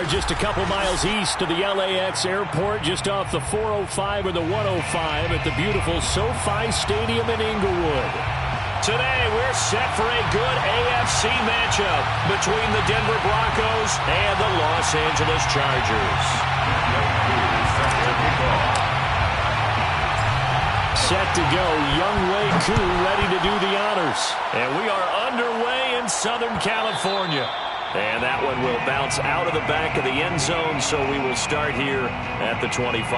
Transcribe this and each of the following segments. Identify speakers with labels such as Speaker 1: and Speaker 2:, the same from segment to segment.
Speaker 1: are just a couple miles east of the LAX airport, just off the 405 or the 105 at the beautiful SoFi Stadium in Inglewood. Today, we're set for a good AFC matchup between the Denver Broncos and the Los Angeles Chargers. Set to go, Younghoe Koo ready to do the honors. And we are underway in Southern California. And that one will bounce out of the back of the end zone, so we will start here at the 25.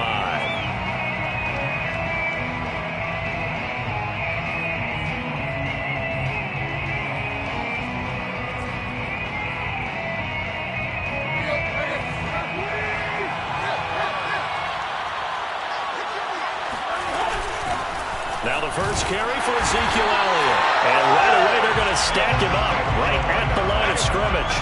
Speaker 1: Now the first carry for Ezekiel Elliott. And right away they're going to stack him up right at the line of scrimmage.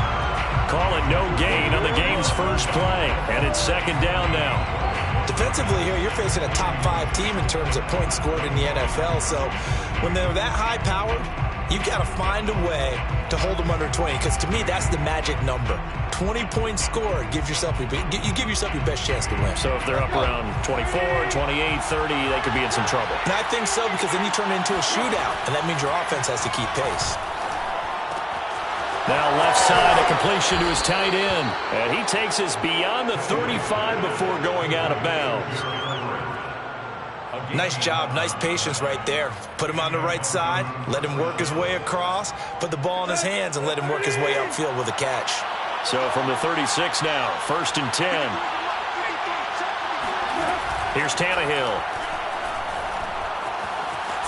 Speaker 1: Call it no gain on the game's first play. And it's second down now.
Speaker 2: Defensively here, you're facing a top 5 team in terms of points scored in the NFL. So when they're that high-powered, you've got to find a way to hold them under 20. Because to me, that's the magic number. 20 points scored, you give yourself your best chance to win.
Speaker 1: So if they're up around 24, 28, 30, they could be in some trouble.
Speaker 2: And I think so, because then you turn it into a shootout, and that means your offense has to keep pace.
Speaker 1: Now left side, a completion to his tight end. And he takes us beyond the 35 before going out of bounds.
Speaker 2: Nice job, nice patience right there. Put him on the right side, let him work his way across, put the ball in his hands, and let him work his way upfield with a catch.
Speaker 1: So from the 36 now, 1st and 10. Here's Tannehill.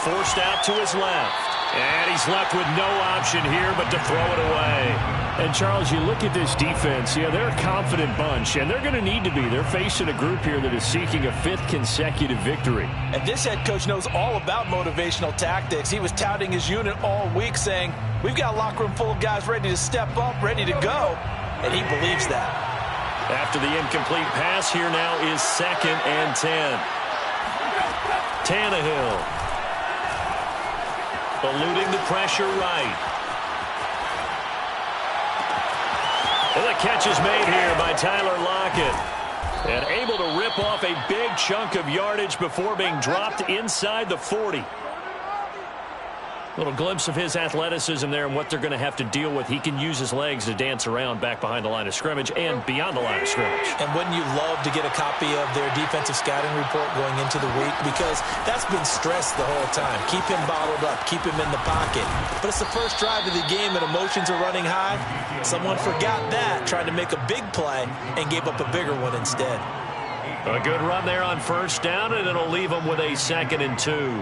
Speaker 1: Forced out to his left. And he's left with no option here but to throw it away. And, Charles, you look at this defense, yeah, they're a confident bunch, and they're going to need to be. They're facing a group here that is seeking a 5th consecutive victory.
Speaker 2: And this head coach knows all about motivational tactics. He was touting his unit all week saying, we've got a locker room full of guys ready to step up, ready to go. And he believes that.
Speaker 1: After the incomplete pass, here now is 2nd and 10. Tannehill. Eluding the pressure right. And the catch is made here by Tyler Lockett. And able to rip off a big chunk of yardage before being dropped inside the 40. Little glimpse of his athleticism there and what they're going to have to deal with. He can use his legs to dance around back behind the line of scrimmage and beyond the line of scrimmage.
Speaker 2: And wouldn't you love to get a copy of their defensive scouting report going into the week? Because that's been stressed the whole time. Keep him bottled up. Keep him in the pocket. But it's the first drive of the game and emotions are running high. Someone forgot that, tried to make a big play, and gave up a bigger one instead.
Speaker 1: A good run there on 1st down, and it'll leave them with a 2nd and 2.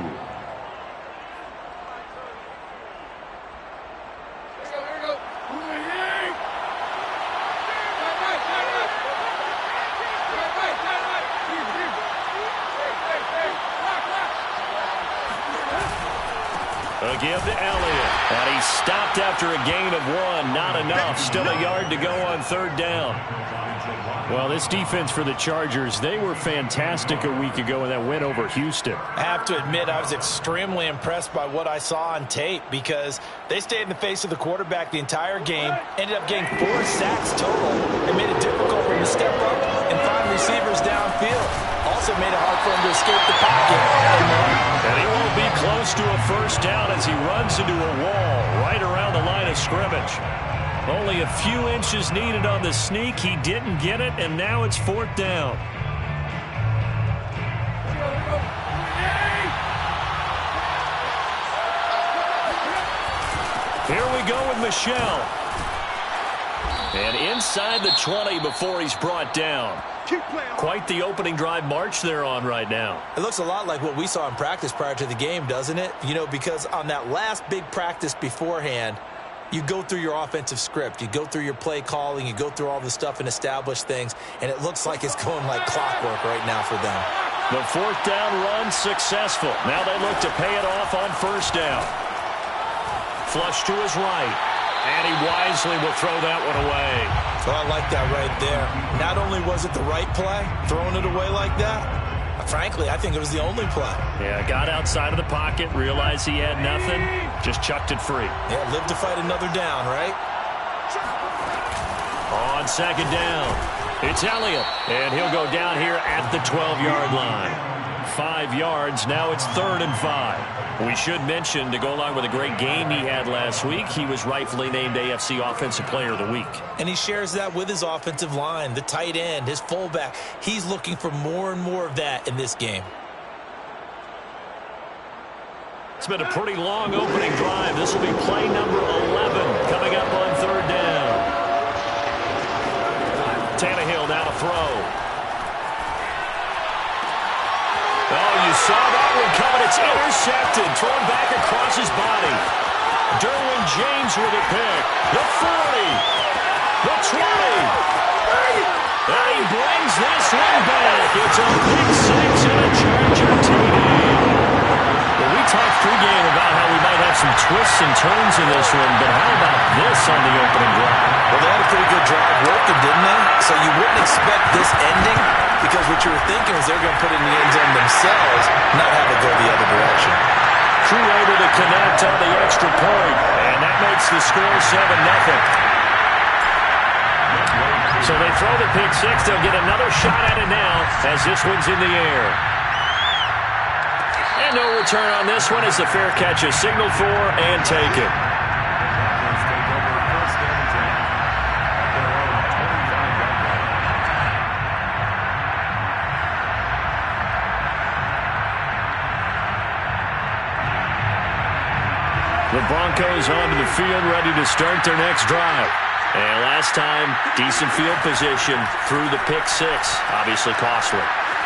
Speaker 1: A give to Elliott. And he stopped after a gain of 1. Not enough. Still a yard to go on 3rd down. Well, this defense for the Chargers, they were fantastic a week ago in that win over Houston.
Speaker 2: I have to admit, I was extremely impressed by what I saw on tape because they stayed in the face of the quarterback the entire game, ended up getting 4 sacks total, and made it difficult for him to step up and find receivers downfield. Also made it hard for him to escape the pocket.
Speaker 1: And he won't be close to a 1st down as he runs into a wall right around the line of scrimmage. Only a few inches needed on the sneak. He didn't get it, and now it's 4th down. Here we go with Michel. And inside the 20 before he's brought down. Quite the opening drive march they're on right now.
Speaker 2: It looks a lot like what we saw in practice prior to the game, doesn't it? You know, because on that last big practice beforehand, you go through your offensive script. You go through your play calling. You go through all the stuff and establish things. And it looks like it's going like clockwork right now for them.
Speaker 1: The 4th down run successful. Now they look to pay it off on 1st down. Flush to his right. And he wisely will throw that one away.
Speaker 2: So I like that right there. Not only was it the right play, throwing it away like that, frankly, I think it was the only play.
Speaker 1: Yeah, got outside of the pocket, realized he had nothing, just chucked it free.
Speaker 2: Yeah, live to fight another down, right?
Speaker 1: On second down, it's Elliott, and he'll go down here at the 12-yard line. 5 yards, now it's 3rd and 5. We should mention, to go along with a great game he had last week, he was rightfully named AFC Offensive Player of the Week.
Speaker 2: And he shares that with his offensive line, the tight end, his fullback. He's looking for more and more of that in this game.
Speaker 1: It's been a pretty long opening drive. This will be play number 11 coming up on 3rd down. Tannehill now to throw. Oh, you saw that one coming. It's intercepted. Thrown back across his body. Derwin James with a pick. The 40. The 20. And he brings this one back. It's a big 6 and a Charger TD. Well, we talked pregame about how we might have some twists and turns in this one, but how about this on the opening drive?
Speaker 2: Well, they had a pretty good drive working, didn't they? So you wouldn't expect this ending, because what you were thinking is they're going to put it in the end zone themselves, not have it go the other direction.
Speaker 1: Crew able to connect on the extra point, and that makes the score 7-0. So they throw the pick 6. They'll get another shot at it now as this one's in the air. And no return on this one as the fair catch is signaled for and taken. The Broncos onto the field, ready to start their next drive. And last time, decent field position through the pick 6. Obviously costly.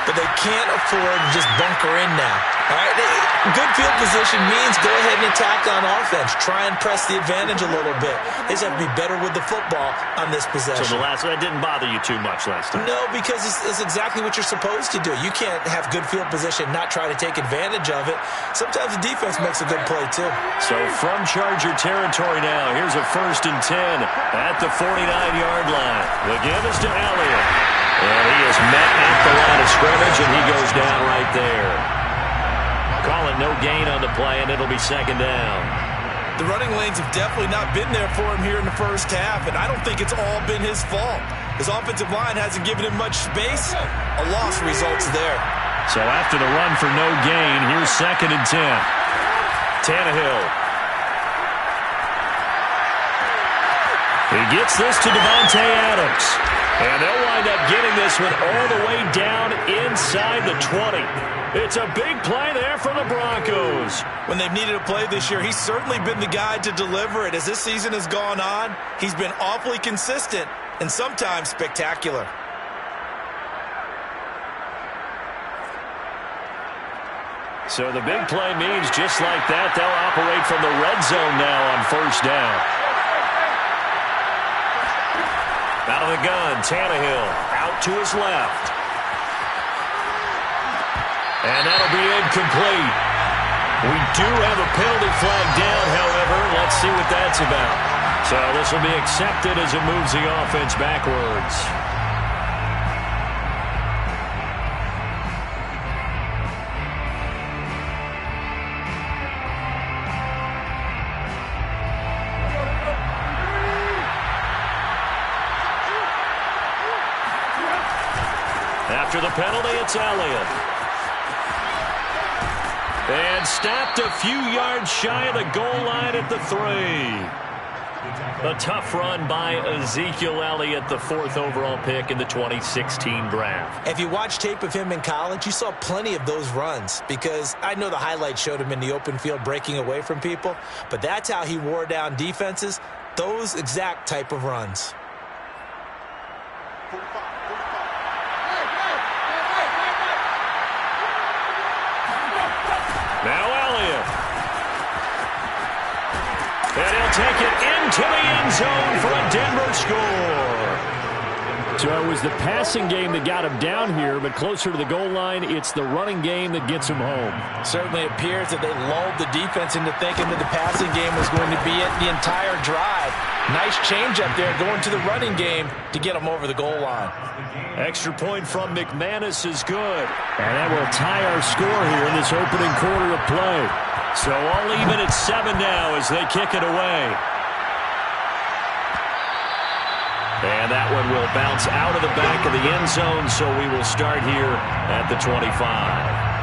Speaker 2: But they can't afford to just bunker in now. All right? Good field position means go ahead and attack on offense. Try and press the advantage a little bit. They just have to be better with the football on this possession.
Speaker 1: So the last one didn't bother you too much last time?
Speaker 2: No, because it's exactly what you're supposed to do. You can't have good field position, not try to take advantage of it. Sometimes the defense makes a good play, too.
Speaker 1: So from Charger territory now, here's a 1st and 10 at the 49-yard line. The give is to Elliott. And he is met at the line of scrimmage, and he goes down right there. Call it no gain on the play, and it'll be 2nd down.
Speaker 2: The running lanes have definitely not been there for him here in the first half, and I don't think it's all been his fault. His offensive line hasn't given him much space. A loss results there.
Speaker 1: So after the run for no gain, here's 2nd and 10. Tannehill. He gets this to Devontae Adams. And they'll wind up getting this one all the way down inside the 20. It's a big play there for the Broncos.
Speaker 2: When they've needed a play this year, he's certainly been the guy to deliver it. As this season has gone on, he's been awfully consistent and sometimes spectacular.
Speaker 1: So the big play means just like that, they'll operate from the red zone now on 1st down. Out of the gun, Tannehill out to his left. And that'll be incomplete. We do have a penalty flag down, however. Let's see what that's about. So this will be accepted as it moves the offense backwards. After the penalty, it's Elliott. And stopped a few yards shy of the goal line at the 3. A tough run by Ezekiel Elliott, the 4th overall pick in the 2016 draft.
Speaker 2: If you watch tape of him in college, you saw plenty of those runs, because I know the highlights showed him in the open field breaking away from people, but that's how he wore down defenses, those exact type of runs.
Speaker 1: Now Elliott. And he'll take it into the end zone for a Denver score. So it was the passing game that got him down here, but closer to the goal line, it's the running game that gets him home.
Speaker 2: Certainly appears that they lulled the defense into thinking that the passing game was going to be it the entire drive. Nice change up there going to the running game to get him over the goal line.
Speaker 1: Extra point from McManus is good. And that will tie our score here in this opening quarter of play. So all even at 7 now as they kick it away. And that one will bounce out of the back of the end zone, so we will start here at the 25.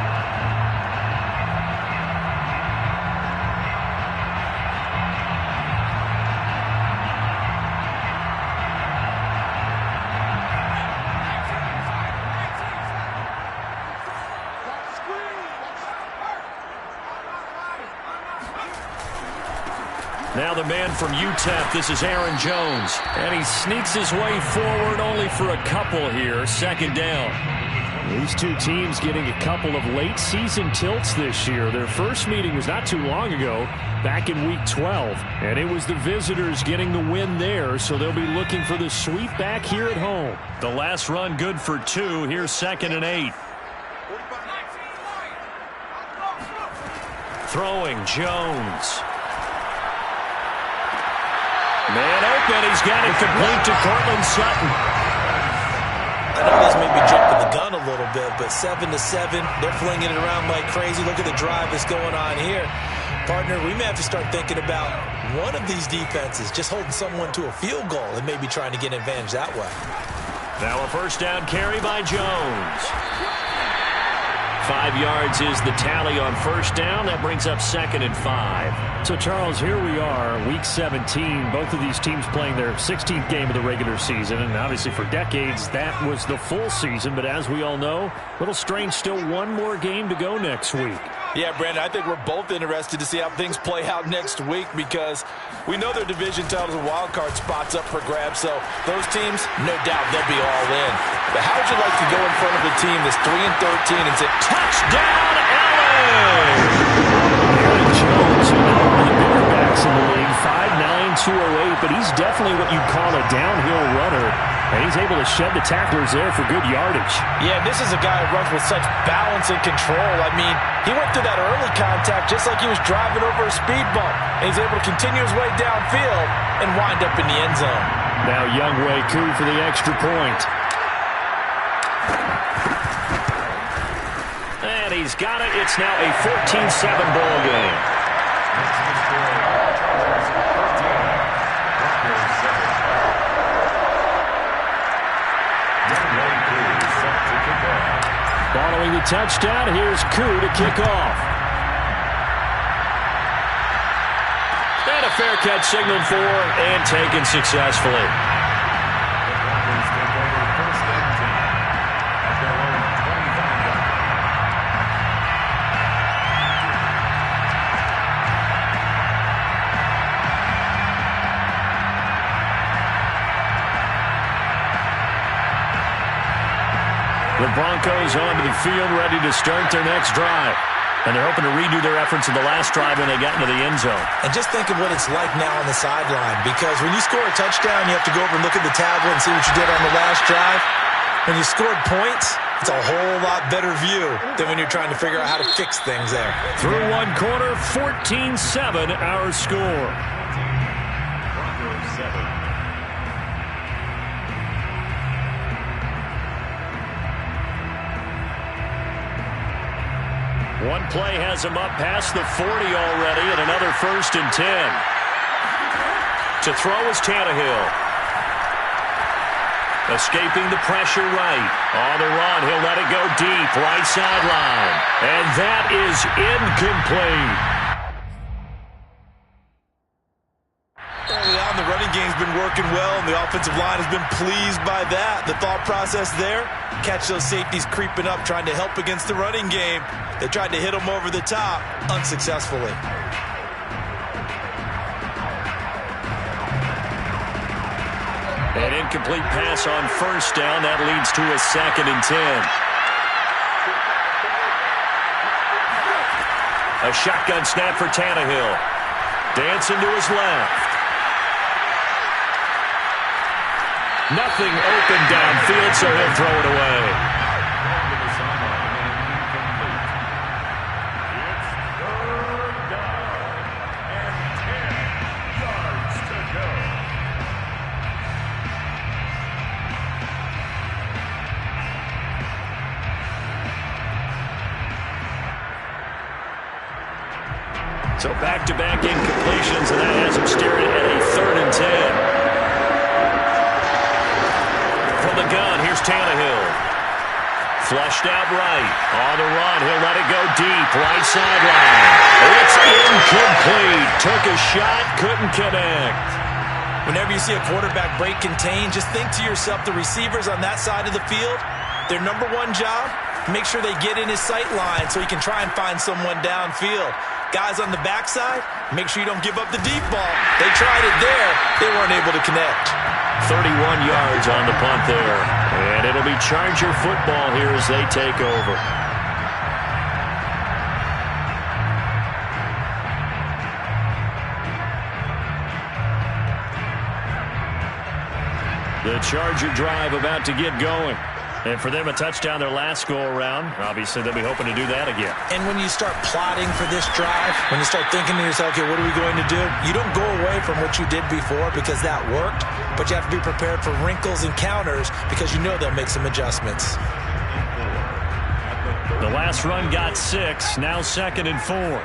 Speaker 1: Now the man from UTEP, this is Aaron Jones. And he sneaks his way forward only for a couple here. Second down.
Speaker 3: These two teams getting a couple of late season tilts this year. Their first meeting was not too long ago, back in week 12. And it was the visitors getting the win there, so they'll be looking for the sweep back here at home.
Speaker 1: The last run good for 2. Here's 2nd and 8. Throwing Jones. Man open, he's got it complete to Cortland Sutton.
Speaker 2: I know this may be jumping the gun a little bit, but 7-7, they're flinging it around like crazy. Look at the drive that's going on here. Partner, we may have to start thinking about one of these defenses just holding someone to a field goal and maybe trying to get an advantage that way.
Speaker 1: Now a first down carry by Jones. 5 yards is the tally on first down. That brings up 2nd and 5.
Speaker 3: So, Charles, here we are, week 17. Both of these teams playing their 16th game of the regular season. And obviously for decades, that was the full season. But as we all know, a little strange, still one more game to go next week.
Speaker 4: Yeah, Brandon, I think we're both interested to see how things play out next week because we know their division titles and wild card spots up for grabs. So those teams, no doubt, they'll be all in. But how would you like to go in front of a team that's 3-13 and say,
Speaker 1: touchdown, Allen!
Speaker 3: Aaron Jones, one of the bigger backs in the league, 5'9", 208, but he's definitely what you'd call a downhill runner. And he's able to shed the tacklers there for good yardage.
Speaker 4: Yeah, this is a guy who runs with such balance and control. I mean, he went through that early contact just like he was driving over a speed bump. And he's able to continue his way downfield and wind up in the end zone.
Speaker 3: Now Younghoe Koo for the extra point.
Speaker 1: And he's got it. It's now a 14-7 ball game.
Speaker 3: Following the touchdown, here's Koo to kick off.
Speaker 1: And a fair catch signaled for and taken successfully. The Broncos onto the field, ready to start their next drive. And they're hoping to redo their efforts in the last drive when they got into the end zone.
Speaker 2: And just think of what it's like now on the sideline, because when you score a touchdown, you have to go over and look at the tablet and see what you did on the last drive. When you scored points, it's a whole lot better view than when you're trying to figure out how to fix things there.
Speaker 1: Through one quarter, 14-7 our score. One play has him up past the 40 already, and another 1st and 10. To throw is Tannehill. Escaping the pressure right. On the run, he'll let it go deep, right sideline. And that is incomplete.
Speaker 2: Early on, the running game's been working well, and the offensive line has been pleased by that. The thought process there, catch those safeties creeping up, trying to help against the running game. They tried to hit them over the top, unsuccessfully.
Speaker 1: An incomplete pass on first down. That leads to a 2nd and 10. A shotgun snap for Tannehill. Dancing to his left. Nothing open downfield, so he'll throw it away. So back-to-back incompletions, and that has him staring at a 3rd and 10. From the gun, here's Tannehill. Flushed out right. On the run, he'll let it go deep. Right sideline. It's incomplete. Took a shot, couldn't connect.
Speaker 2: Whenever you see a quarterback break contain, just think to yourself, the receivers on that side of the field, their number one job, make sure they get in his sight line so he can try and find someone downfield. Guys on the backside, make sure you don't give up the deep ball. They tried it there. They weren't able to connect.
Speaker 1: 31 yards on the punt there. And it'll be Charger football here as they take over. The Charger drive about to get going. And for them, a touchdown their last go-around. Obviously, they'll be hoping to do that again.
Speaker 2: And when you start plotting for this drive, when you start thinking to yourself, okay, what are we going to do? You don't go away from what you did before because that worked, but you have to be prepared for wrinkles and counters because you know they'll make some adjustments.
Speaker 1: The last run got 6, now 2nd and 4.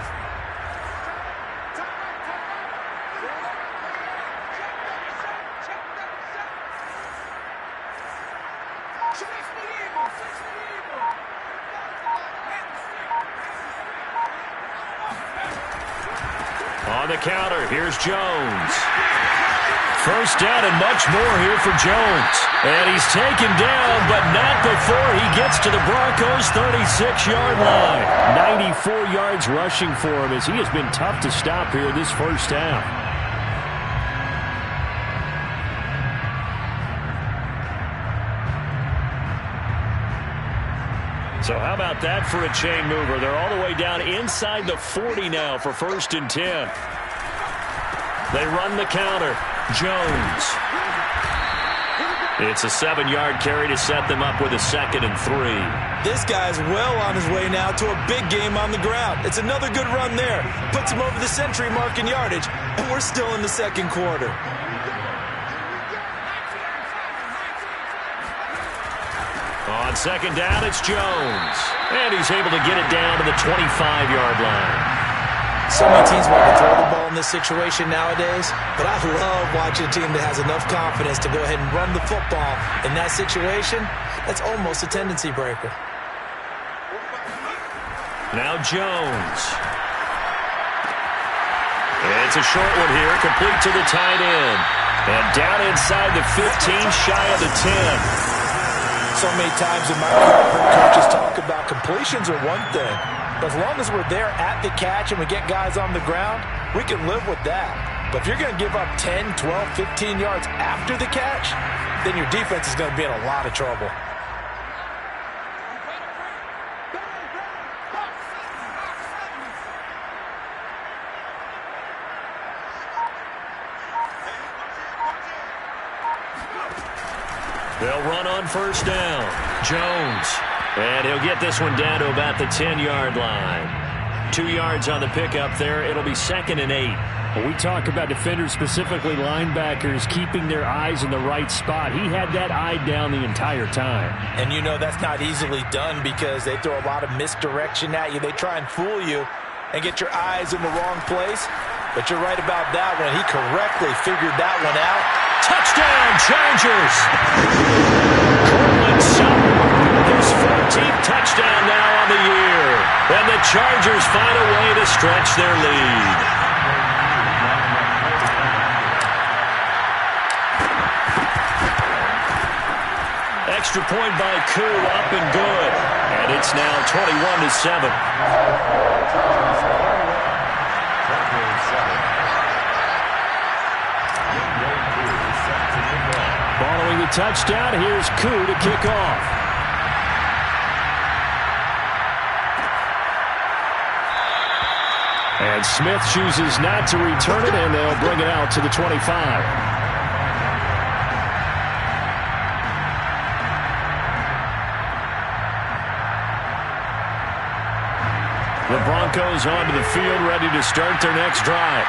Speaker 1: On the counter, here's Jones. First down and much more here for Jones. And he's taken down, but not before he gets to the Broncos' 36-yard line. 94 yards rushing for him as he has been tough to stop here this first half. So how about that for a chain mover? They're all the way down inside the 40 now for 1st and 10. They run the counter. Jones. It's a 7-yard carry to set them up with a 2nd and 3.
Speaker 2: This guy's well on his way now to a big game on the ground. It's another good run there. Puts him over the century mark in yardage, and we're still in the second quarter.
Speaker 1: On 2nd down, it's Jones. And he's able to get it down to the 25-yard line.
Speaker 2: So many teams want to throw the ball in this situation nowadays, but I love watching a team that has enough confidence to go ahead and run the football. In that situation, that's almost a tendency breaker.
Speaker 1: Now Jones. It's a short one here, complete to the tight end. And down inside the 15, shy of the 10.
Speaker 2: So many times in my career, I've heard coaches talk about completions are one thing. But as long as we're there at the catch and we get guys on the ground, we can live with that. But if you're going to give up 10, 12, 15 yards after the catch, then your defense is going to be in a lot of trouble.
Speaker 1: They'll run on 1st down. Jones. And he'll get this one down to about the 10-yard line. 2 yards on the pickup there. It'll be 2nd and 8.
Speaker 3: When we talk about defenders, specifically linebackers, keeping their eyes in the right spot, he had that eye down the entire time.
Speaker 2: And you know that's not easily done because they throw a lot of misdirection at you. They try and fool you and get your eyes in the wrong place. But you're right about that one. He correctly figured that one out.
Speaker 1: Touchdown, Chargers! Cortland Sutton, his 14th touchdown now on the year. And the Chargers find a way to stretch their lead. Extra point by Koo, up and good. And it's now 21-7.
Speaker 3: Following the touchdown, here's Koo to kick off. And Smith chooses not to return it, and they'll bring it out to the 25. The Broncos onto the field, ready to start their next drive.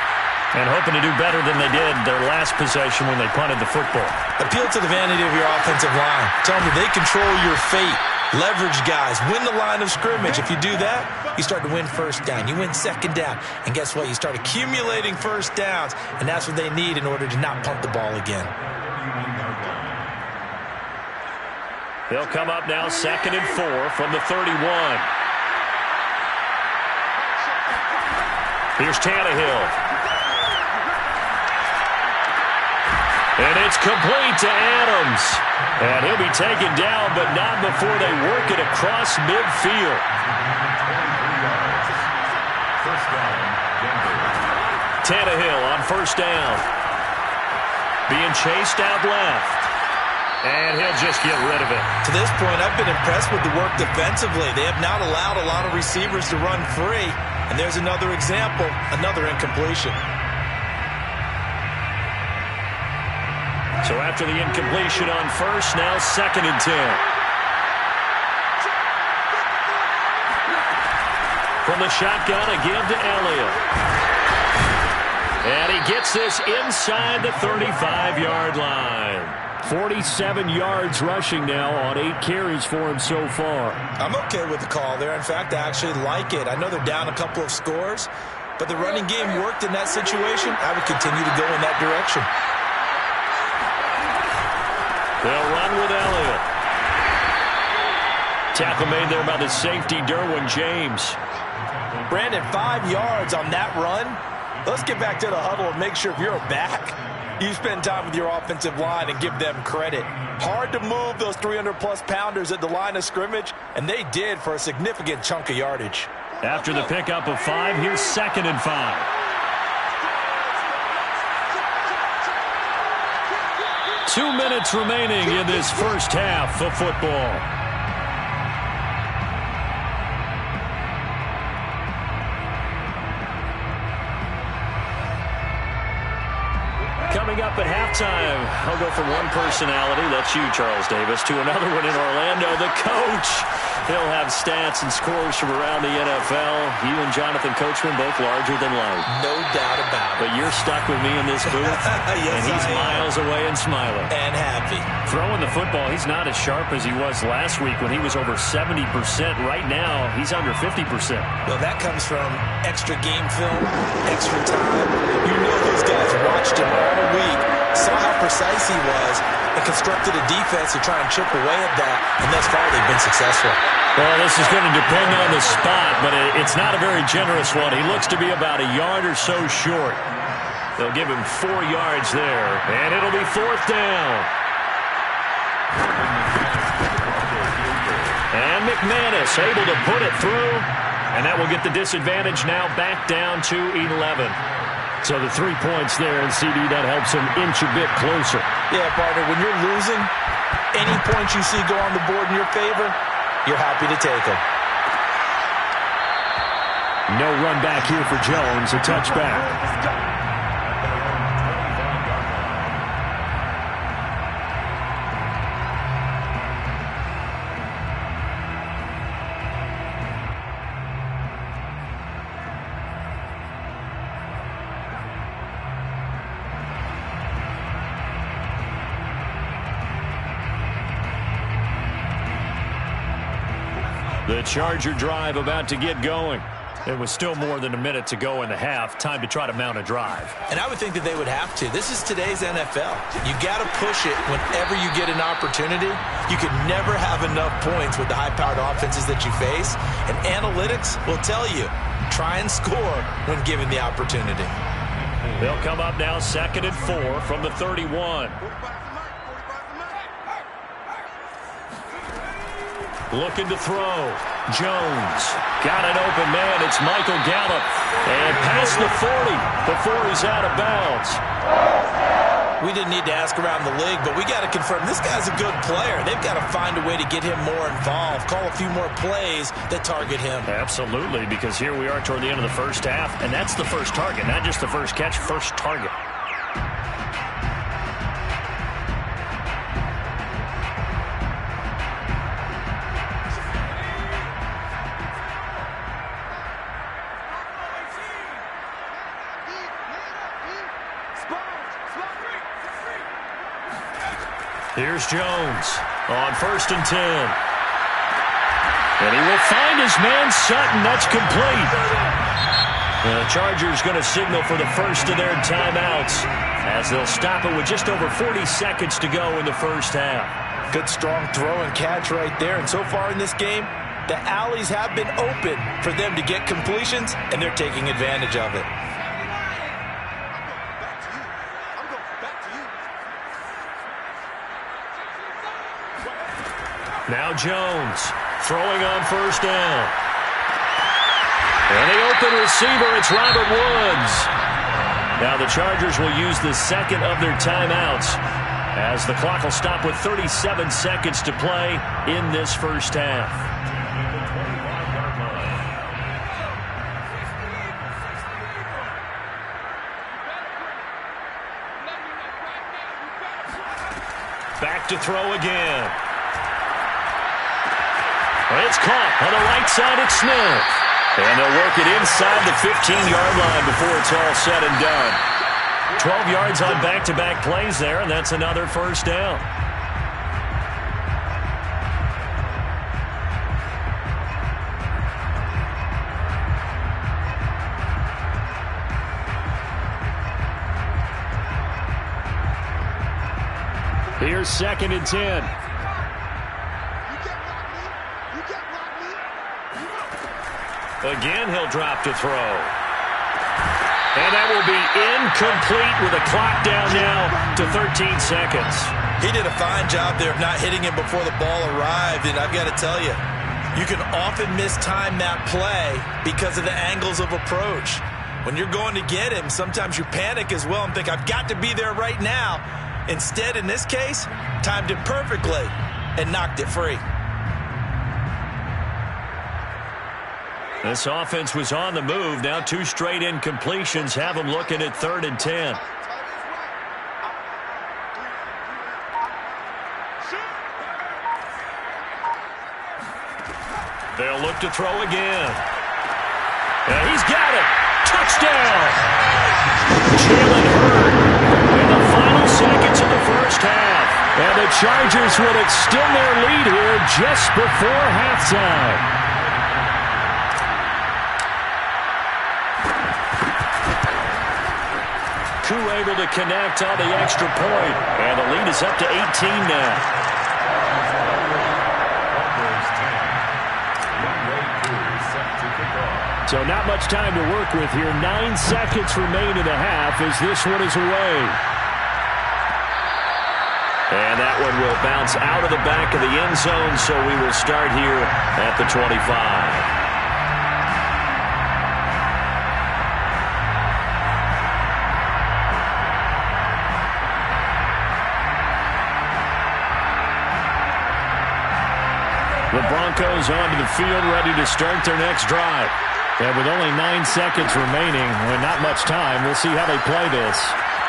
Speaker 3: And hoping to do better than they did their last possession when they punted the football.
Speaker 2: Appeal to the vanity of your offensive line. Tell them they control your fate. Leverage guys. Win the line of scrimmage. If you do that, you start to win 1st down. You win 2nd down. And guess what? You start accumulating 1st downs. And that's what they need in order to not punt the ball again.
Speaker 1: They'll come up now 2nd and 4 from the 31. Here's Tannehill. And it's complete to Adams. And he'll be taken down, but not before they work it across midfield. Tannehill on 1st down. Being chased out left. And he'll just get rid of it.
Speaker 2: To this point, I've been impressed with the work defensively. They have not allowed a lot of receivers to run free. And there's another example, another incompletion.
Speaker 1: So after the incompletion on 1st, now 2nd and 10. From the shotgun, a give to Elliott. And he gets this inside the 35-yard line. 47 yards rushing now on 8 carries for him so far.
Speaker 2: I'm okay with the call there. In fact, I actually like it. I know they're down a couple of scores, but the running game worked in that situation. I would continue to go in that direction.
Speaker 1: They'll run with Elliott. Tackle made there by the safety, Derwin James.
Speaker 2: Brandon, 5 yards on that run. Let's get back to the huddle and make sure if you're back, you spend time with your offensive line and give them credit. Hard to move those 300-plus pounders at the line of scrimmage, and they did for a significant chunk of yardage.
Speaker 1: After the pickup of 5, here's 2nd and 5. Two minutes remaining in this first half of football. Coming up at halftime, I'll go from one personality, that's you, Charles Davis, to another one in Orlando, the coach. He'll have stats and scores from around the NFL. You and Jonathan Coachman both larger than life.
Speaker 2: No doubt about it.
Speaker 1: But you're stuck with me in this booth,
Speaker 2: yes,
Speaker 1: and he's miles away and smiling.
Speaker 2: And happy.
Speaker 1: Throwing the football, he's not as sharp as he was last week when he was over 70%. Right now, he's under 50%.
Speaker 2: Well, that comes from extra game film, extra time. You know those guys watched him all week, saw how precise he was, and constructed a defense to try and chip away at that, and thus far they've been successful.
Speaker 1: Well, this is going to depend on the spot, but it's not a very generous one. He looks to be about a yard or so short. They'll give him 4 yards there, and it'll be 4th down. And McManus able to put it through, and that will get the disadvantage now back down to 11. So the 3 points there, and CD, that helps him inch a bit closer.
Speaker 2: Yeah, partner, when you're losing, any points you see go on the board in your favor, you're happy to take them.
Speaker 3: No run back here for Jones, a touchback.
Speaker 1: The Charger drive about to get going. It was still more than a minute to go in the half. Time to try to mount a drive.
Speaker 2: And I would think that they would have to. This is today's NFL. You got to push it whenever you get an opportunity. You can never have enough points with the high-powered offenses that you face. And analytics will tell you, try and score when given the opportunity.
Speaker 1: They'll come up now 2nd and 4 from the 31. Looking to throw. Jones. Got an open man. It's Michael Gallup. And past the 40 before he's out of bounds.
Speaker 2: We didn't need to ask around the league, but we got to confirm this guy's a good player. They've got to find a way to get him more involved. Call a few more plays that target him.
Speaker 1: Absolutely, because here we are toward the end of the first half, and that's the first target, not just the first catch, first target. Here's Jones on 1st and 10. And he will find his man Sutton. That's complete. The Chargers going to signal for the first of their timeouts as they'll stop it with just over 40 seconds to go in the first half.
Speaker 2: Good, strong throw and catch right there. And so far in this game, the alleys have been open for them to get completions, and they're taking advantage of it.
Speaker 1: Now Jones throwing on first down. And the open receiver, it's Robert Woods. Now the Chargers will use the second of their timeouts as the clock will stop with 37 seconds to play in this first half. Back to throw again. It's caught on the right side. It's Smith. And they'll work it inside the 15-yard line before it's all said and done. 12 yards on back-to-back plays there, and that's another first down. Here's 2nd and 10. Again, he'll drop to throw. And that will be incomplete with a clock down now to 13 seconds.
Speaker 2: He did a fine job there of not hitting him before the ball arrived, and I've got to tell you, you can often mistime that play because of the angles of approach. When you're going to get him, sometimes you panic as well and think, I've got to be there right now. Instead, in this case, timed it perfectly and knocked it free.
Speaker 1: This offense was on the move. Now 2 straight incompletions have them looking at 3rd and 10. They'll look to throw again. And he's got it. Touchdown. Jalen Hurd in the final seconds of the first half. And the Chargers will extend their lead here just before halftime. Koo able to connect on the extra point. And the lead is up to 18 now. So not much time to work with here. 9 seconds remain in the half as this one is away. And that one will bounce out of the back of the end zone, so we will start here at the 25. The Broncos onto the field, ready to start their next drive. And with only 9 seconds remaining, and not much time, we'll see how they play this.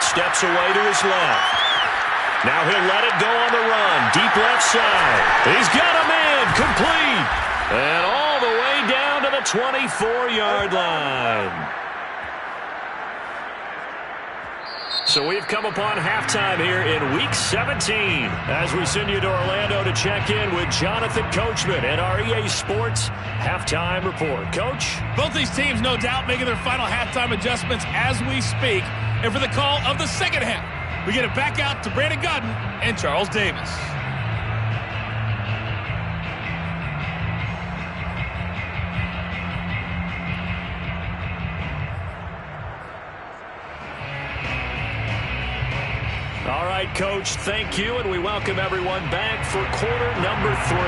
Speaker 1: Steps away to his left. Now he'll let it go on the run. Deep left side. He's got a man. Complete. And all the way down to the 24-yard line. So we've come upon halftime here in Week 17 as we send you to Orlando to check in with Jonathan Coachman at our EA Sports Halftime Report. Coach?
Speaker 5: Both these teams, no doubt, making their final halftime adjustments as we speak. And for the call of the second half, we get it back out to Brandon Godden and Charles Davis.
Speaker 1: All right, Coach, thank you, and we welcome everyone back for quarter number 3.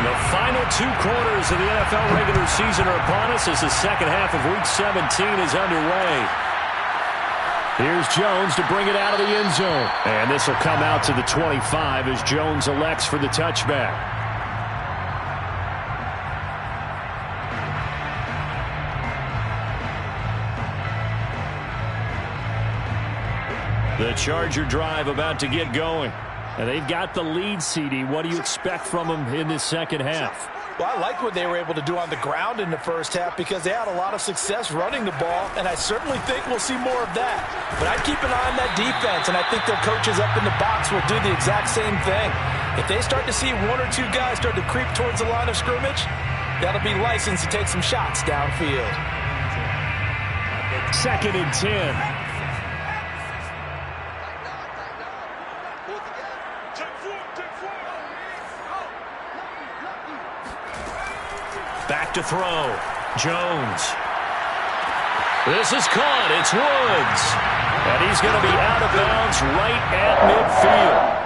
Speaker 1: The final 2 quarters of the NFL regular season are upon us as the second half of Week 17 is underway. Here's Jones to bring it out of the end zone. And this will come out to the 25 as Jones elects for the touchback. The Charger drive about to get going. And they've got the lead, CD. What do you expect from them in this second half?
Speaker 2: Well, I like what they were able to do on the ground in the first half because they had a lot of success running the ball, and I certainly think we'll see more of that. But I'd keep an eye on that defense, and I think their coaches up in the box will do the exact same thing. If they start to see 1 or 2 guys start to creep towards the line of scrimmage, that'll be licensed to take some shots downfield.
Speaker 1: 2nd and 10. Back to throw. Jones. This is caught. It's Woods. And he's going to be out of bounds right at midfield.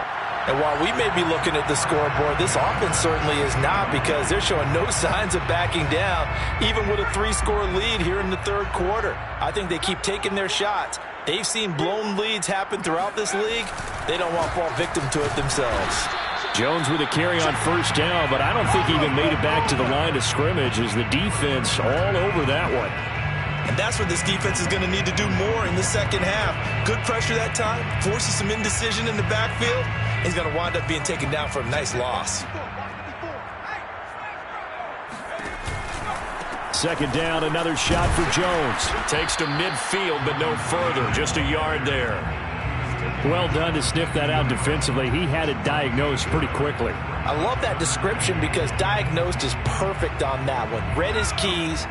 Speaker 2: And while we may be looking at the scoreboard, this offense certainly is not, because they're showing no signs of backing down, even with a 3-score lead here in the third quarter. I think they keep taking their shots. They've seen blown leads happen throughout this league. They don't want to fall victim to it themselves.
Speaker 3: Jones with a carry on first down, but I don't think he even made it back to the line of scrimmage as the defense all over that one.
Speaker 2: And that's what this defense is going to need to do more in the second half. Good pressure that time, forces some indecision in the backfield. He's going to wind up being taken down for a nice loss.
Speaker 3: Second down, another shot for Jones.
Speaker 1: Takes to midfield, but no further. Just a yard there.
Speaker 3: Well done to sniff that out defensively. He had it diagnosed pretty quickly.
Speaker 2: I love that description, because diagnosed is perfect on that one. Read his keys,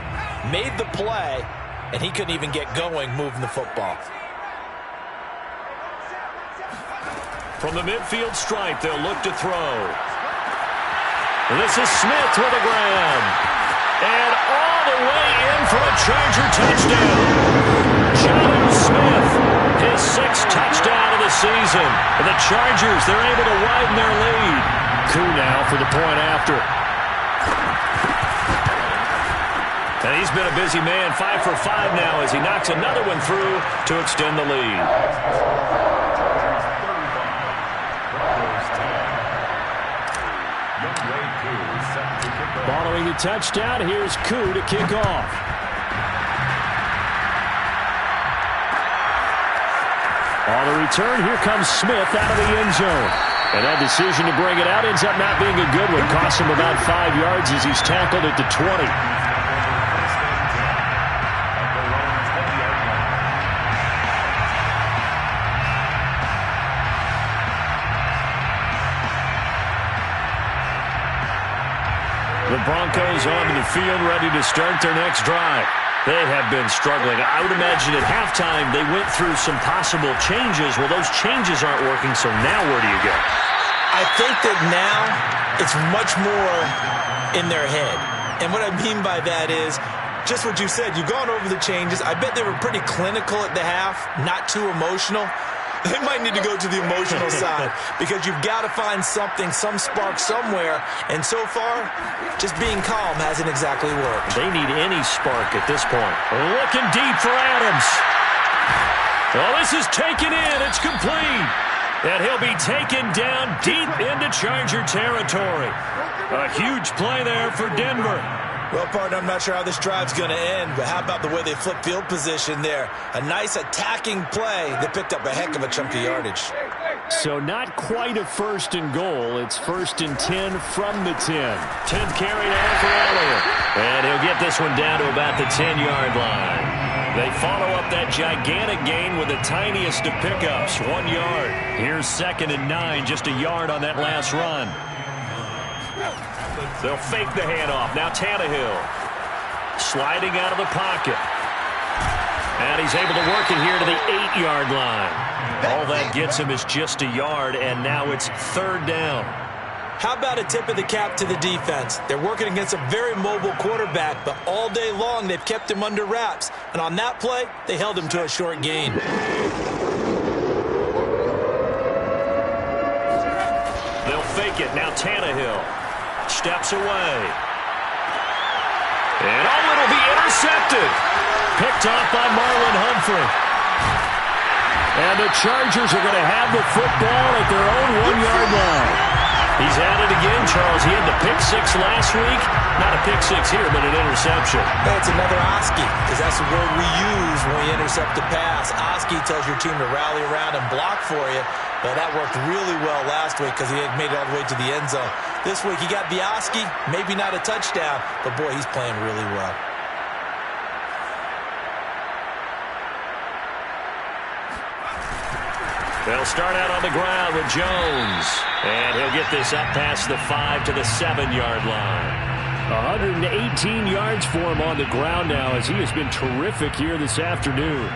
Speaker 2: made the play, and he couldn't even get going moving the football.
Speaker 1: From the midfield stripe, they'll look to throw. This is Smith with a grab. And all the way in for a Charger touchdown. John Smith, his 6th touchdown of the season. And the Chargers, they're able to widen their lead.
Speaker 3: Koo now for the point after.
Speaker 1: And he's been a busy man, 5 for 5 now as he knocks another one through to extend the lead.
Speaker 3: Following the touchdown, here's Koo to kick off. On the return, here comes Smith out of the end zone. And that decision to bring it out ends up not being a good one. Costs him about 5 yards as he's tackled at the 20.
Speaker 1: The Broncos onto the field, ready to start their next drive. They have been struggling. I would imagine at halftime they went through some possible changes. Well, those changes aren't working, so now where do you go?
Speaker 2: I think that now it's much more in their head. And what I mean by that is just what you said. You've gone over the changes. I bet they were pretty clinical at the half, not too emotional. They might need to go to the emotional side, because you've got to find something, some spark somewhere. And so far, just being calm hasn't exactly worked.
Speaker 1: They need any spark at this point. Looking deep for Adams. Well, this is taken in. It's complete. And he'll be taken down deep into Charger territory. A huge play there for Denver.
Speaker 2: Well, partner, I'm not sure how this drive's going to end, but how about the way they flip field position there? A nice attacking play. They picked up a heck of a chunk of yardage.
Speaker 3: So not quite a 1st and goal. It's 1st and 10 from the 10.
Speaker 1: 10th carry now for Elliott. And he'll get this one down to about the 10-yard line. They follow up that gigantic gain with the tiniest of pickups, 1 yard. Here's 2nd and 9, just a yard on that last run. They'll fake the handoff. Now Tannehill sliding out of the pocket. And he's able to work it here to the 8-yard line. All that gets him is just a yard, and now it's 3rd down.
Speaker 2: How about a tip of the cap to the defense? They're working against a very mobile quarterback, but all day long they've kept him under wraps. And on that play, they held him to a short gain.
Speaker 1: They'll fake it. Now Tannehill steps away. And it'll be intercepted. Picked off by Marlon Humphrey.
Speaker 3: And the Chargers are going to have the football at their own 1-yard line.
Speaker 1: He's at it again, Charles. He had the pick 6 last week. Not a pick 6 here, but an interception.
Speaker 2: Hey, it's another Oski, because that's the word we use when we intercept a pass. Oski tells your team to rally around and block for you. Well, that worked really well last week because he had made it all the way to the end zone. This week he got the Oski, maybe not a touchdown, but boy, he's playing really well.
Speaker 1: They'll start out on the ground with Jones. And he'll get this up past the 5 to the 7-yard line.
Speaker 3: 118 yards for him on the ground now as he has been terrific here this afternoon.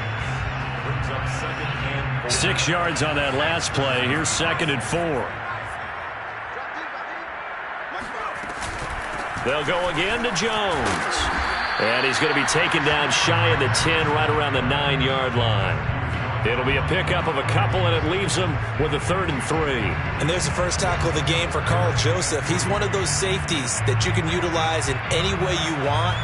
Speaker 1: 6 yards on that last play. Here's 2nd and 4. They'll go again to Jones. And he's going to be taken down shy of the 10, right around the 9-yard line. It'll be a pickup of a couple, and it leaves them with a 3rd and 3.
Speaker 2: And there's the first tackle of the game for Carl Joseph. He's one of those safeties that you can utilize in any way you want.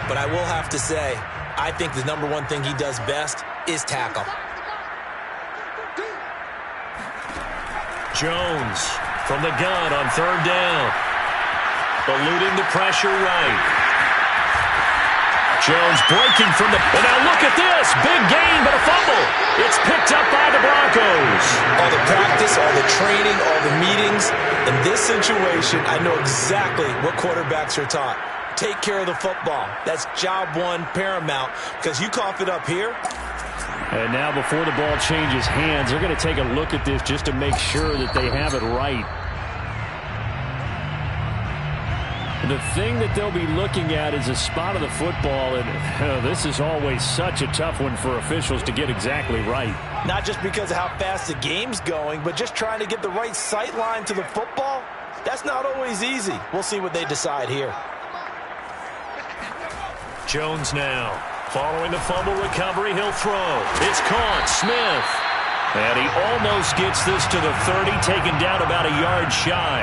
Speaker 2: But I will have to say, I think the number one thing he does best is tackle.
Speaker 1: Jones from the gun on 3rd down. Eluding the pressure right. Jones breaking from the... And now look at this. Big gain, but a fumble. It's picked up by the Broncos.
Speaker 2: All the practice, all the training, all the meetings. In this situation, I know exactly what quarterbacks are taught. Take care of the football. That's job one, paramount. Because you cough it up here.
Speaker 3: And now before the ball changes hands, they're going to take a look at this just to make sure that they have it right. The thing that they'll be looking at is a spot of the football, and this is always such a tough one for officials to get exactly right.
Speaker 2: Not just because of how fast the game's going, but just trying to get the right sight line to the football. That's not always easy. We'll see what they decide here.
Speaker 1: Jones now. Following the fumble recovery, he'll throw. It's caught. Smith. And he almost gets this to the 30, taken down about a yard shy.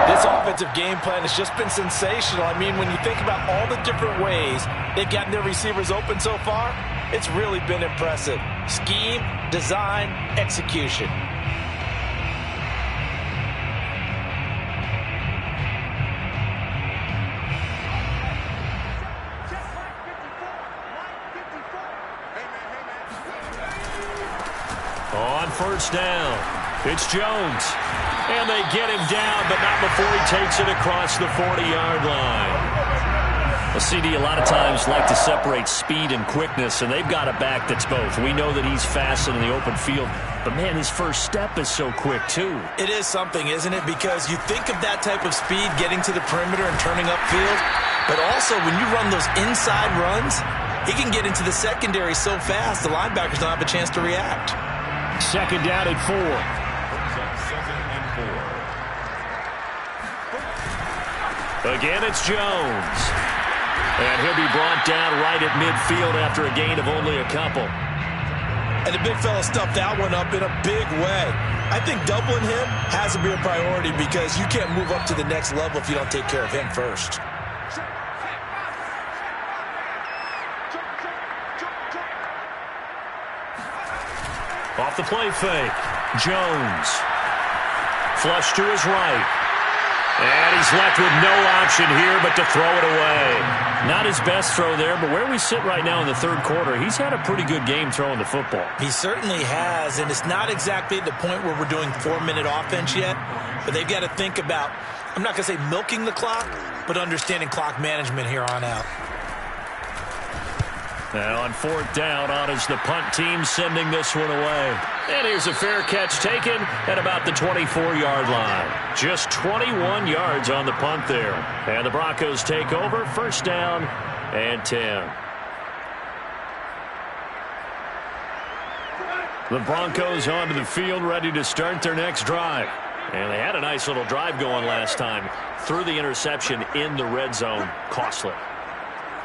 Speaker 2: This offensive game plan has just been sensational. I mean, when you think about all the different ways they've gotten their receivers open so far, it's really been impressive. Scheme, design, execution.
Speaker 1: On 1st down, it's Jones. And they get him down, but not before he takes it across the 40-yard line. Well, CD, a lot of times like to separate speed and quickness, and they've got a back that's both. We know that he's fast in the open field, but, man, his first step is so quick, too.
Speaker 2: It is something, isn't it? Because you think of that type of speed getting to the perimeter and turning upfield, but also when you run those inside runs, he can get into the secondary so fast the linebackers don't have a chance to react.
Speaker 3: 2nd down and 4.
Speaker 1: Again, it's Jones. And he'll be brought down right at midfield after a gain of only a couple.
Speaker 2: And the big fella stuffed that one up in a big way. I think doubling him has to be a priority because you can't move up to the next level if you don't take care of him first.
Speaker 1: Off the play fake. Jones. Flush to his right. And he's left with no option here but to throw it away. Not his best throw there, but where we sit right now in the 3rd quarter, he's had a pretty good game throwing the football.
Speaker 2: He certainly has, and it's not exactly at the point where we're doing 4-minute offense yet, but they've got to think about, I'm not going to say milking the clock, but understanding clock management here on out.
Speaker 1: Now on 4th down, on is the punt team sending this one away. And here's a fair catch taken at about the 24-yard line. Just 21 yards on the punt there. And the Broncos take over, 1st down and 10. The Broncos onto the field, ready to start their next drive. And they had a nice little drive going last time. Threw the interception in the red zone. Costly.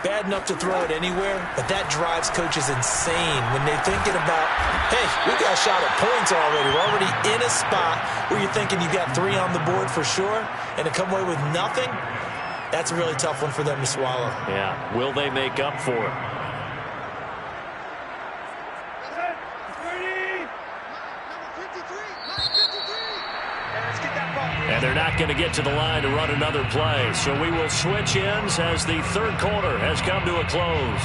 Speaker 2: Bad enough to throw it anywhere, but that drives coaches insane when they're thinking about, hey, we got a shot at points already. We're already in a spot where you're thinking you got 3 on the board for sure, and to come away with nothing, that's a really tough one for them to swallow.
Speaker 1: Yeah, will they make up for it? And they're not going to get to the line to run another play. So we will switch ends as the 3rd quarter has come to a close.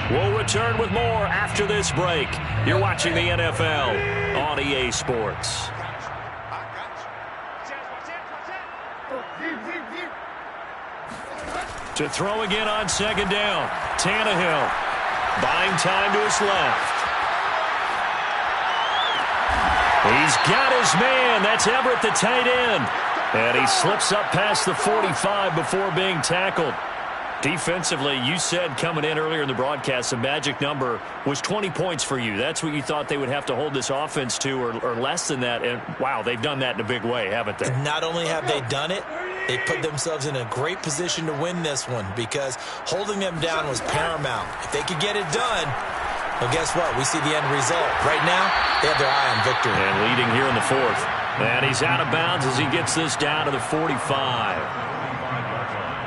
Speaker 1: We'll return with more after this break. You're watching the NFL on EA Sports. To throw again on 2nd down. Tannehill buying time to his left. He's got his man. That's Everett, the tight end. And he slips up past the 45 before being tackled. Defensively, you said coming in earlier in the broadcast, the magic number was 20 points for you. That's what you thought they would have to hold this offense to, or less than that. And, wow, they've done that in a big way, haven't they?
Speaker 2: Not only have they done it, They put themselves in a great position to win this one because holding them down was paramount. If they could get it done, well, guess what? We see the end result. Right now, they have their eye on victory.
Speaker 1: And leading here in the fourth. And he's out of bounds as he gets this down to the 45.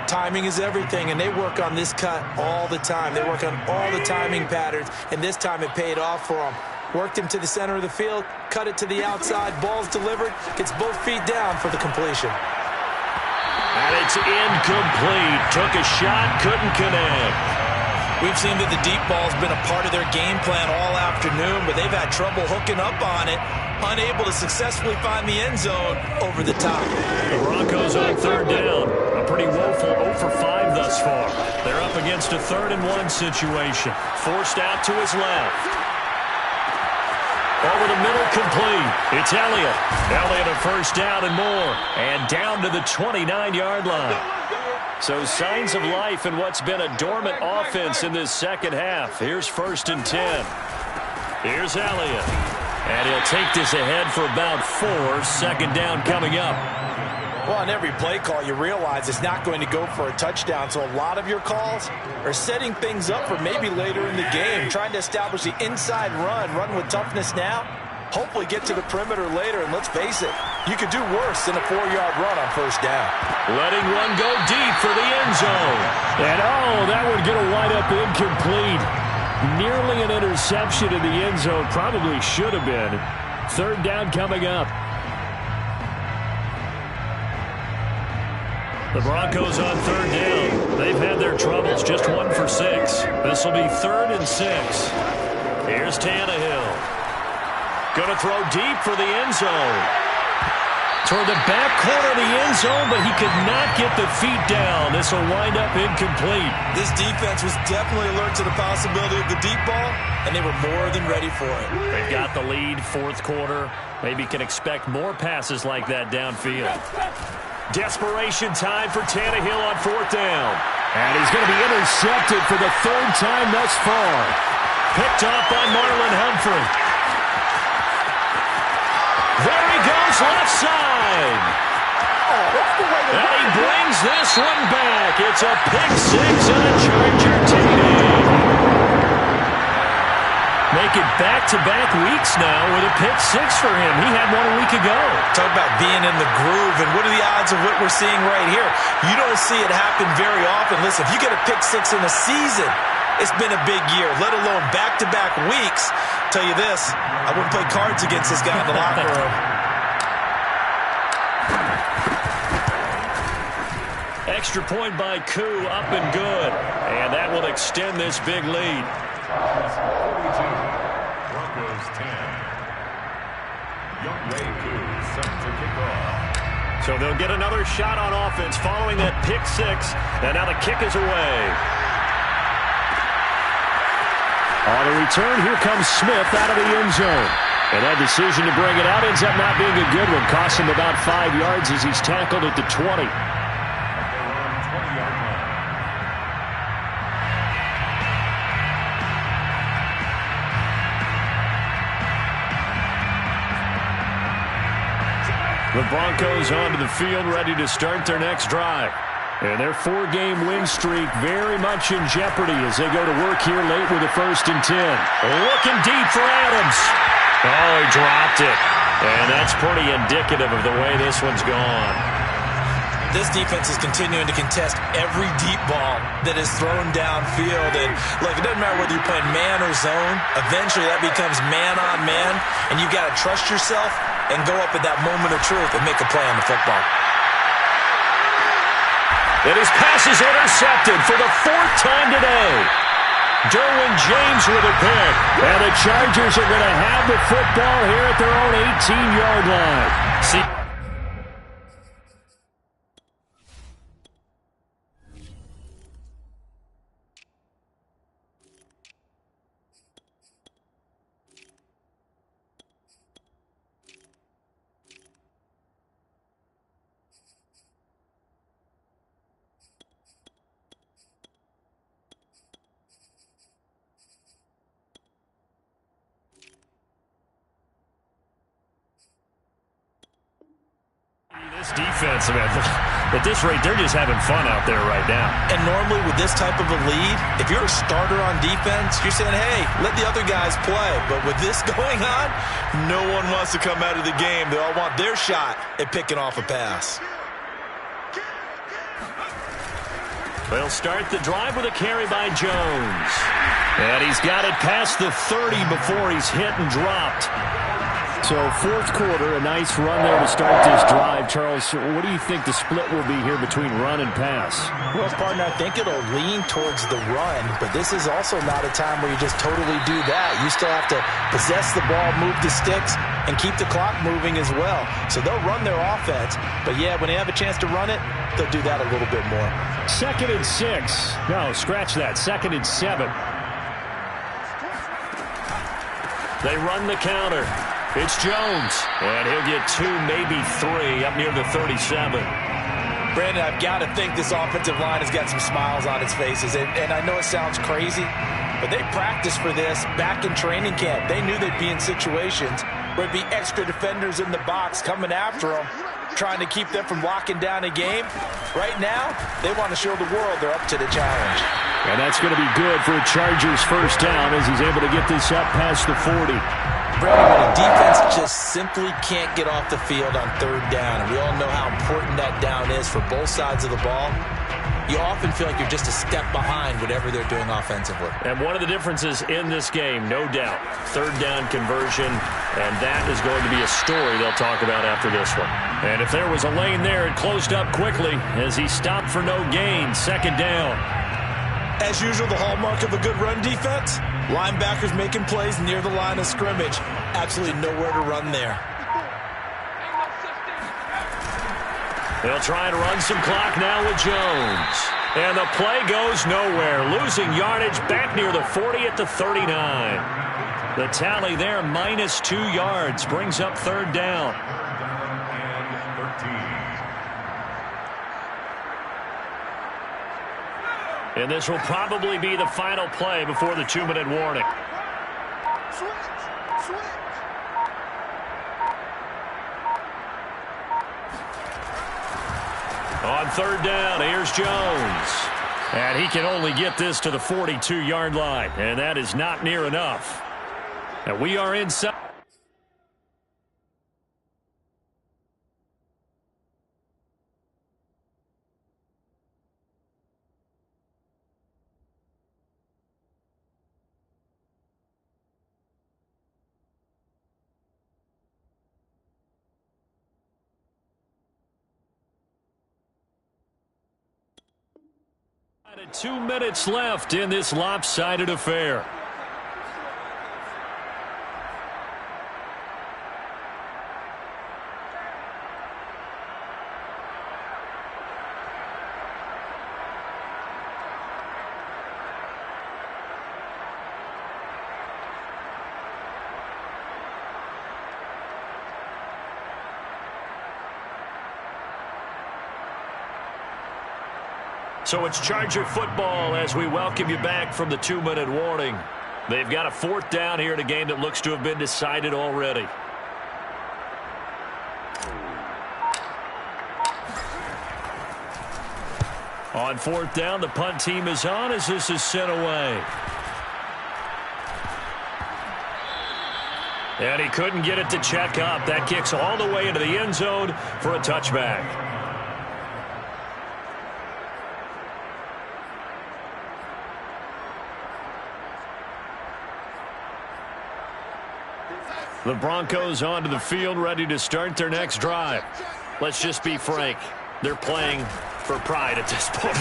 Speaker 2: Timing is everything, and they work on this cut all the time. They work on all the timing patterns, and this time it paid off for them. Worked him to the center of the field, cut it to the outside, ball's delivered, gets both feet down for the completion.
Speaker 1: And it's incomplete. Took a shot, couldn't connect.
Speaker 2: We've seen that the deep ball's been a part of their game plan all afternoon, but they've had trouble hooking up on it, unable to successfully find the end zone over the top.
Speaker 1: The Broncos on third down. A pretty woeful 0 for 5 thus far. They're up against a 3rd-and-1 situation. Forced out to his left. Over the middle, complete. It's Elliott. Elliott a first down and more. And down to the 29-yard line. So signs of life in what's been a dormant offense in this second half. Here's 1st and 10. Here's Elliott. And he'll take this ahead for about 4. 2nd down coming up.
Speaker 4: Well, on every play call, you realize it's not going to go for a touchdown. So a lot of your calls are setting things up for maybe later in the game, trying to establish the inside run with toughness now, hopefully get to the perimeter later. And let's face it, you could do worse than a 4-yard run on 1st down.
Speaker 1: Letting one go deep for the end zone.
Speaker 3: And, that would get a wide-up incomplete. Nearly an interception in the end zone. Probably should have been. 3rd down coming up. The Broncos on 3rd down. They've had their troubles. Just 1 for 6. This will be 3rd and 6. Here's Tannehill. Going to throw deep for the end zone. Toward the back corner of the end zone, but he could not get the feet down. This will wind up incomplete.
Speaker 2: This defense was definitely alert to the possibility of the deep ball, and they were more than ready for it.
Speaker 1: They've got the lead, 4th quarter. Maybe can expect more passes like that downfield. Desperation time for Tannehill on 4th down.
Speaker 3: And he's going to be intercepted for the 3rd time thus far.
Speaker 1: Picked off by Marlon Humphrey. There he goes, left side. And he brings this one back. It's a pick 6 and a Charger TD. Make it back-to-back weeks now with a pick 6 for him. He had one a week ago.
Speaker 2: Talk about being in the groove, and what are the odds of what we're seeing right here? You don't see it happen very often. Listen, if you get a pick 6 in a season, it's been a big year, let alone back-to-back weeks. Tell you this, I wouldn't play cards against this guy in the locker room.
Speaker 1: Extra point by Koo, up and good. And that will extend this big lead.
Speaker 6: Broncos 10. Young Ray Koo set to kick off.
Speaker 1: So they'll get another shot on offense following that pick 6. And now the kick is away.
Speaker 3: On the return, here comes Smith out of the end zone. And that decision to bring it out ends up not being a good one. Costs him about 5 yards as he's tackled at the 20.
Speaker 1: The Broncos onto the field, ready to start their next drive.
Speaker 3: And their 4-game win streak very much in jeopardy as they go to work here late with a 1st and 10.
Speaker 1: Looking deep for Adams. Oh, he dropped it. And that's pretty indicative of the way this one's gone.
Speaker 2: This defense is continuing to contest every deep ball that is thrown downfield. And look, it doesn't matter whether you're playing man or zone. Eventually that becomes man on man. And you've got to trust yourself and go up at that moment of truth and make a play on the football.
Speaker 1: And his pass is intercepted for the 4th time today. Derwin James with a pick.
Speaker 3: And the Chargers are going to have the football here at their own 18-yard line.
Speaker 1: See. This defense, man, At this rate, they're just having fun out there right now.
Speaker 2: And normally with this type of a lead, if you're a starter on defense, you're saying, hey, let the other guys play. But with this going on, no one wants to come out of the game. They all want their shot at picking off a pass.
Speaker 1: They'll start the drive with a carry by Jones. And he's got it past the 30 before he's hit and dropped.
Speaker 3: So fourth quarter, a nice run there to start this drive. Charles, what do you think the split will be here between run and pass?
Speaker 2: Well, partner, I think it'll lean towards the run, but this is also not a time where you just totally do that. You still have to possess the ball, move the sticks, and keep the clock moving as well. So they'll run their offense, but yeah, when they have a chance to run it, they'll do that a little bit more.
Speaker 3: 2nd and 6. No, scratch that. 2nd and 7.
Speaker 1: They run the counter. It's Jones, and he'll get 2, maybe 3, up near the 37.
Speaker 2: Brandon, I've got to think this offensive line has got some smiles on its faces, and I know it sounds crazy, but they practiced for this back in training camp. They knew they'd be in situations where it'd be extra defenders in the box coming after them, trying to keep them from locking down a game. Right now, they want to show the world they're up to the challenge.
Speaker 3: And that's going to be good for a Chargers first down as he's able to get this up past the 40.
Speaker 2: Brandon, when a defense just simply can't get off the field on third down, and we all know how important that down is for both sides of the ball, you often feel like you're just a step behind whatever they're doing offensively.
Speaker 1: And one of the differences in this game, no doubt, third down conversion, and that is going to be a story they'll talk about after this one. And if there was a lane there, it closed up quickly as he stopped for no gain, 2nd down.
Speaker 2: As usual, the hallmark of a good run defense, linebackers making plays near the line of scrimmage. Absolutely nowhere to run there.
Speaker 1: They'll try and run some clock now with Jones. And the play goes nowhere. Losing yardage back near the 40 at the 39. The tally there, minus 2 yards, brings up 3rd down. And this will probably be the final play before the 2-minute warning. On 3rd down, here's Jones. And he can only get this to the 42-yard line. And that is not near enough. And we are inside. And 2 minutes left in this lopsided affair. So it's Charger football as we welcome you back from the 2-minute warning. They've got a 4th down here in a game that looks to have been decided already. On 4th down, the punt team is on as this is sent away. And he couldn't get it to check up. That kicks all the way into the end zone for a touchback. The Broncos onto the field, ready to start their next drive. Let's just be frank. They're playing for pride at this point.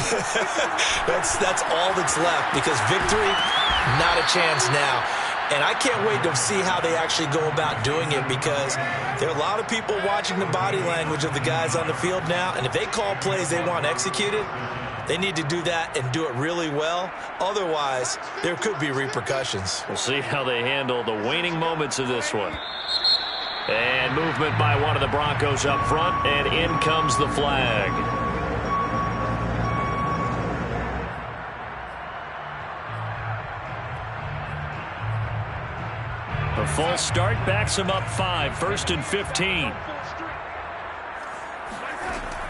Speaker 2: That's all that's left, because victory, not a chance now. And I can't wait to see how they actually go about doing it, because there are a lot of people watching the body language of the guys on the field now, and if they call plays they want executed, they need to do that and do it really well. Otherwise, there could be repercussions.
Speaker 1: We'll see how they handle the waning moments of this one. And movement by one of the Broncos up front, and in comes the flag. A false start backs him up 5, 1st and 15.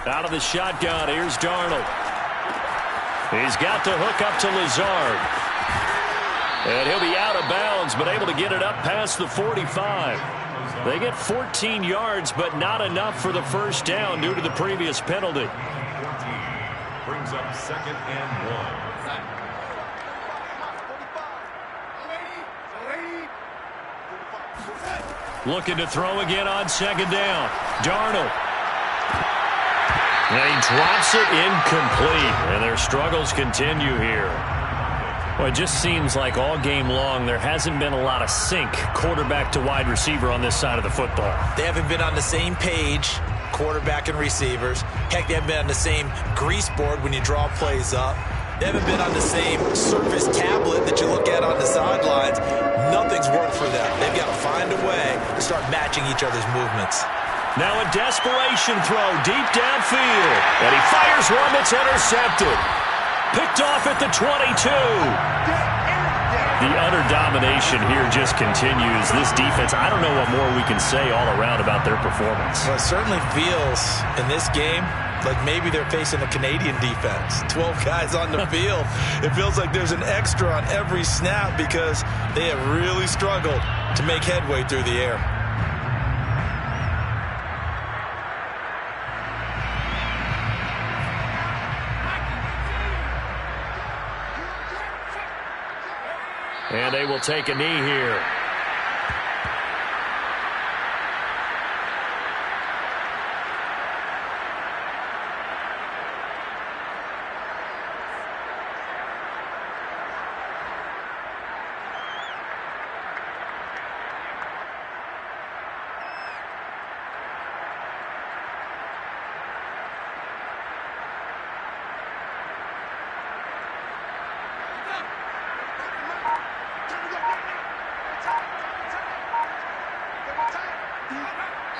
Speaker 1: Out of the shotgun, here's Darnold. He's got the hook up to Lazard. And he'll be out of bounds, but able to get it up past the 45. They get 14 yards, but not enough for the first down due to the previous penalty.
Speaker 6: Brings up 2nd and 1.
Speaker 1: Looking to throw again on 2nd down. Darnold. And he drops it incomplete, and their struggles continue here. Well, it just seems like all game long there hasn't been a lot of sync quarterback to wide receiver on this side of the football.
Speaker 2: They haven't been on the same page, quarterback and receivers. Heck, they haven't been on the same grease board when you draw plays up. They haven't been on the same Surface tablet that you look at on the sidelines. Nothing's worked for them. They've got to find a way to start matching each other's movements.
Speaker 1: Now a desperation throw deep downfield. And he fires one that's intercepted. Picked off at the 22. The utter domination here just continues. This defense, I don't know what more we can say all around about their performance.
Speaker 2: Well, it certainly feels in this game like maybe they're facing a Canadian defense. 12 guys on the field. It feels like there's an extra on every snap because they have really struggled to make headway through the air.
Speaker 1: And they will take a knee here.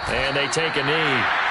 Speaker 1: And they take a knee.